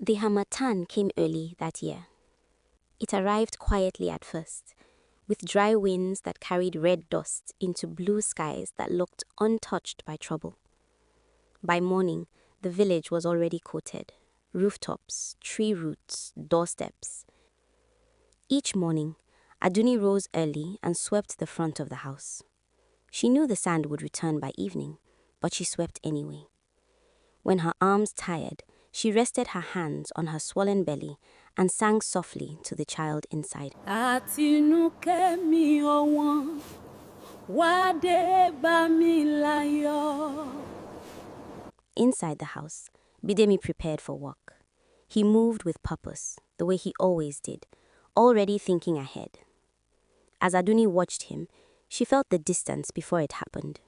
The harmattan came early that year. It arrived quietly at first, with dry winds that carried red dust into blue skies that looked untouched by trouble. By morning, the village was already coated. Rooftops, tree roots, doorsteps. Each morning, Aduni rose early and swept the front of the house. She knew the sand would return by evening, but she swept anyway. When her arms tired, she rested her hands on her swollen belly and sang softly to the child inside. Inside the house, Bidemi prepared for work. He moved with purpose, the way he always did, already thinking ahead. As Aduni watched him, she felt the distance before it happened.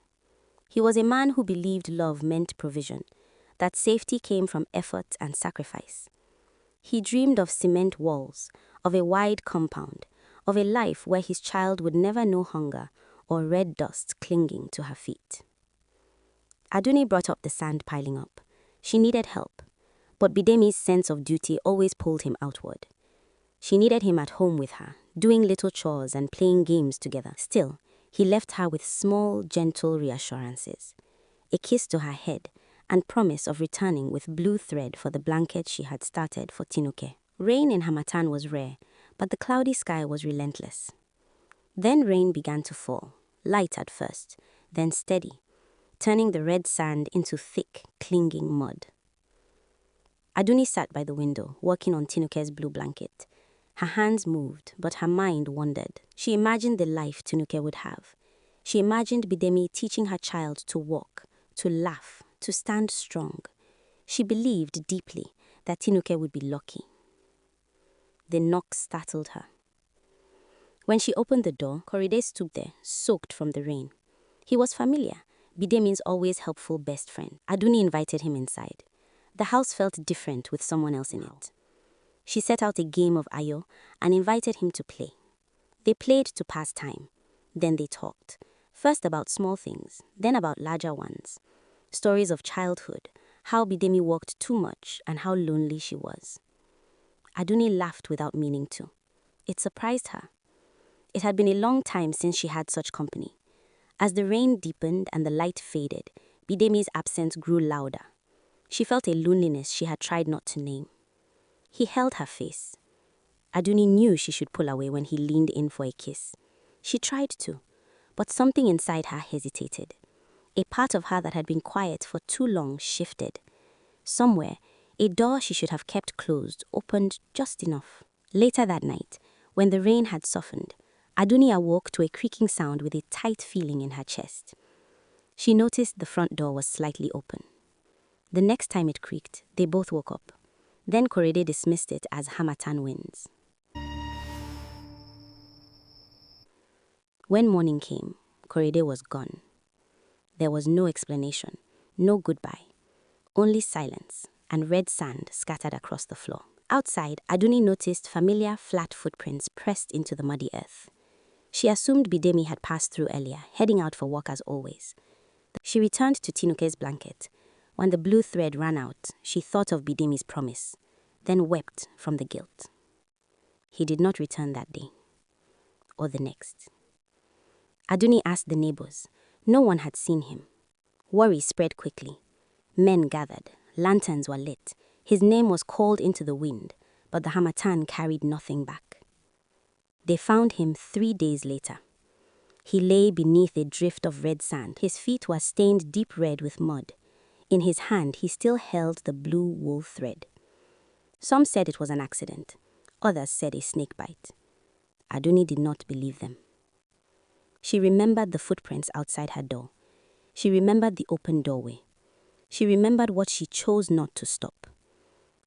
He was a man who believed love meant provision, that safety came from effort and sacrifice. He dreamed of cement walls, of a wide compound, of a life where his child would never know hunger or red dust clinging to her feet. Aduni brought up the sand piling up. She needed help, but Bidemi's sense of duty always pulled him outward. She needed him at home with her, doing little chores and playing games together. Still, he left her with small, gentle reassurances. A kiss to her head and promise of returning with blue thread for the blanket she had started for Tinuke. Rain in harmattan was rare, but the cloudy sky was relentless. Then rain began to fall, light at first, then steady, turning the red sand into thick, clinging mud. Aduni sat by the window, working on Tinuke's blue blanket. Her hands moved, but her mind wandered. She imagined the life Tinuke would have. She imagined Bidemi teaching her child to walk, to laugh, to stand strong. She believed deeply that Tinuke would be lucky. The knock startled her. When she opened the door, Korede stood there, soaked from the rain. He was familiar, Bidemi's always helpful best friend. Aduni invited him inside. The house felt different with someone else in it. She set out a game of Ayo and invited him to play. They played to pass time. Then they talked, first about small things, then about larger ones. Stories of childhood, how Bidemi walked too much and how lonely she was. Aduni laughed without meaning to. It surprised her. It had been a long time since she had such company. As the rain deepened and the light faded, Bidemi's absence grew louder. She felt a loneliness she had tried not to name. He held her face. Aduni knew she should pull away when he leaned in for a kiss. She tried to, but something inside her hesitated. A part of her that had been quiet for too long shifted. Somewhere, a door she should have kept closed opened just enough. Later that night, when the rain had softened, Aduni awoke to a creaking sound with a tight feeling in her chest. She noticed the front door was slightly open. The next time it creaked, they both woke up. Then Korede dismissed it as harmattan winds. When morning came, Korede was gone. There was no explanation, no goodbye, only silence and red sand scattered across the floor. Outside, Aduni noticed familiar flat footprints pressed into the muddy earth. She assumed Bidemi had passed through earlier, heading out for work as always. She returned to Tinuke's blanket. When the blue thread ran out, she thought of Bidemi's promise, then wept from the guilt. He did not return that day, or the next. Aduni asked the neighbors. No one had seen him. Worry spread quickly. Men gathered. Lanterns were lit. His name was called into the wind, but the harmattan carried nothing back. They found him 3 days later. He lay beneath a drift of red sand. His feet were stained deep red with mud. In his hand, he still held the blue wool thread. Some said it was an accident. Others said a snake bite. Aduni did not believe them. She remembered the footprints outside her door. She remembered the open doorway. She remembered what she chose not to stop.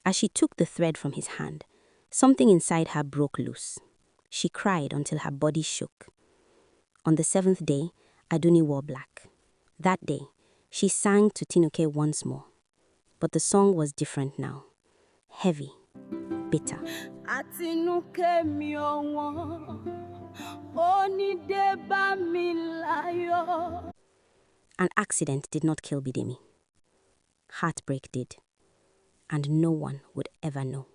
As she took the thread from his hand, something inside her broke loose. She cried until her body shook. On the 7th day, Aduni wore black. That day, she sang to Tinuke once more. But the song was different now. Heavy, bitter. An accident did not kill Bidemi. Heartbreak did. and no one would ever know.